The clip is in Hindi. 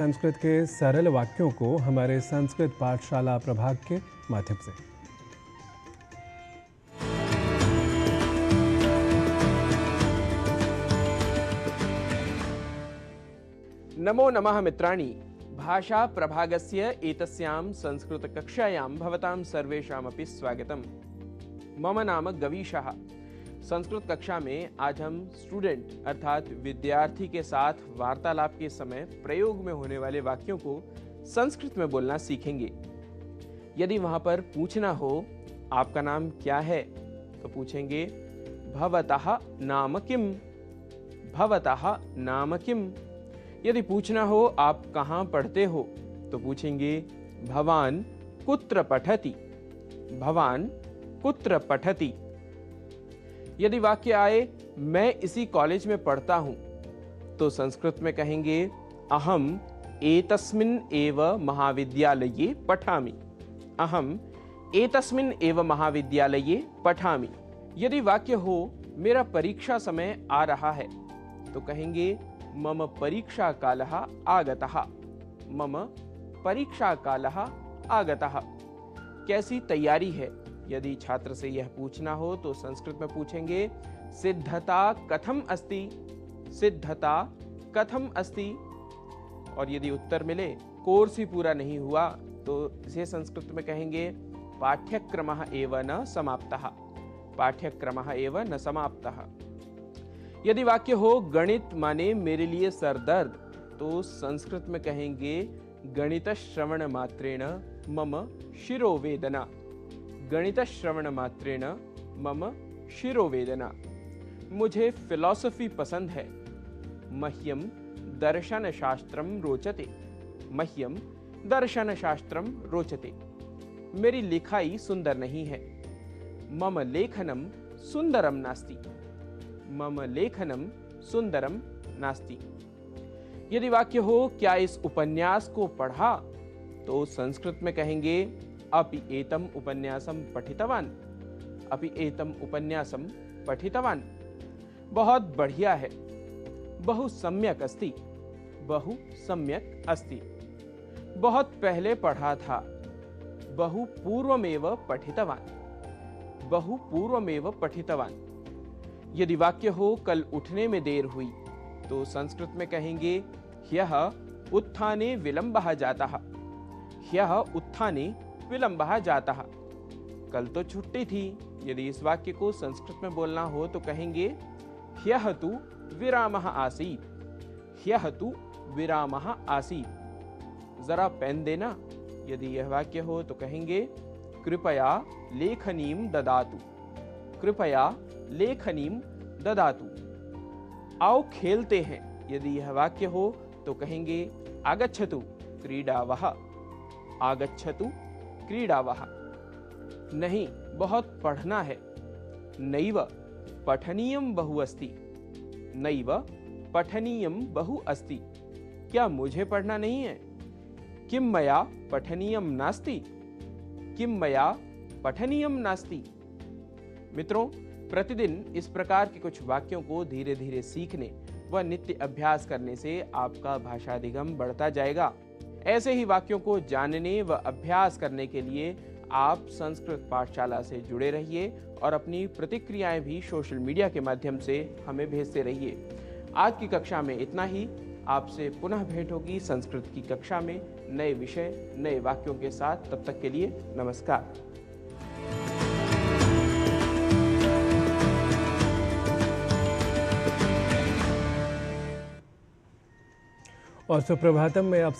संस्कृत के सरल वाक्यों को हमारे संस्कृत पाठशाला प्रभाग के माध्यम से। नमो नमः मित्राणि। भाषा प्रभागस्य एतस्यां संस्कृत कक्षायां भवतां सर्वेषामपि स्वागतम्। मम नाम गवीशः। संस्कृत कक्षा में आज हम स्टूडेंट अर्थात विद्यार्थी के साथ वार्तालाप के समय प्रयोग में होने वाले वाक्यों को संस्कृत में बोलना सीखेंगे। यदि वहां पर पूछना हो आपका नाम क्या है तो पूछेंगे भवतः नाम किम, भवतः नाम किम। यदि पूछना हो आप कहाँ पढ़ते हो तो पूछेंगे भवान कुत्र पठति, भवान कुत्र पठति। यदि वाक्य आए मैं इसी कॉलेज में पढ़ता हूं तो संस्कृत में कहेंगे अहम एतस्मिन् एव महाविद्यालये पठामि, अहम एतस्मिन् एव महाविद्यालये पठामि। यदि वाक्य हो मेरा परीक्षा समय आ रहा है तो कहेंगे मम परीक्षा कालः आगतः, मम परीक्षा कालः आगतः। कैसी तैयारी है यदि छात्र से यह पूछना हो तो संस्कृत में पूछेंगे सिद्धता कथम अस्ति, सिद्धता कथम अस्ति। और यदि उत्तर मिले कोर्स ही पूरा नहीं हुआ तो इसे संस्कृत में कहेंगे पाठ्यक्रमः एव न समाप्तः, पाठ्यक्रमः एव न समाप्तः। यदि वाक्य हो गणित माने मेरे लिए सरदर्द तो संस्कृत में कहेंगे गणित श्रवण मात्रेण मम शिरोवेदना, गणित श्रवण मात्रेण मम शिरोवेदना। मुझे फिलॉसफी पसंद है, मह्यम दर्शन शास्त्रम रोचते, मह्यम दर्शन शास्त्रम रोचते। मेरी लिखाई सुंदर नहीं है, मम लेखनम सुंदरम नास्ति, मम लेखनम सुंदरम नास्ति। यदि वाक्य हो क्या इस उपन्यास को पढ़ा तो संस्कृत में कहेंगे अपि एतम उपन्यासम पठितवान, अपि एतम उपन्यासम पठितवान। बहुत बढ़िया है, बहु सम्यक अस्ति, बहु सम्यक अस्ति। बहुत पहले पढ़ा था, बहु पूर्वमेव पठितवान, बहु पूर्वमेव पठितवान। यदि वाक्य हो कल उठने में देर हुई तो संस्कृत में कहेंगे ह्यः उत्थाने विलंबः जातः, ह्यः उत्थाने विलंबः जातः। कल तो छुट्टी थी। यदि इस वाक्य को संस्कृत में बोलना हो तो कहेंगे ह्यः तु विरामः आसीत्, ह्यः तु विरामः आसीत्। जरा पेन देना। यदि यह वाक्य हो तो कहेंगे कृपया लेखनीं ददातु, कृपया लेखनीं ददातु। आओ खेलते हैं। यदि यह वाक्य हो तो कहेंगे आगच्छतु क्रीडावः, आगच्छतु क्रीडावः। नहीं बहुत पढ़ना है, नैव पठनीयं बहु अस्ति, नैव पठनीयं बहु अस्ति। क्या मुझे पढ़ना नहीं है? किम मया पठनीयं नास्ति, किम मया पठनीयं नास्ति। मित्रों, प्रतिदिन इस प्रकार के कुछ वाक्यों को धीरे धीरे सीखने व नित्य अभ्यास करने से आपका भाषाधिगम बढ़ता जाएगा। ऐसे ही वाक्यों को जानने व अभ्यास करने के लिए आप संस्कृत पाठशाला से जुड़े रहिए और अपनी प्रतिक्रियाएं भी सोशल मीडिया के माध्यम से हमें भेजते रहिए। आज की कक्षा में इतना ही। आपसे पुनः भेंट होगी संस्कृत की कक्षा में नए विषय, नए वाक्यों के साथ। तब तक के लिए नमस्कार। और सुप्रभातम में आप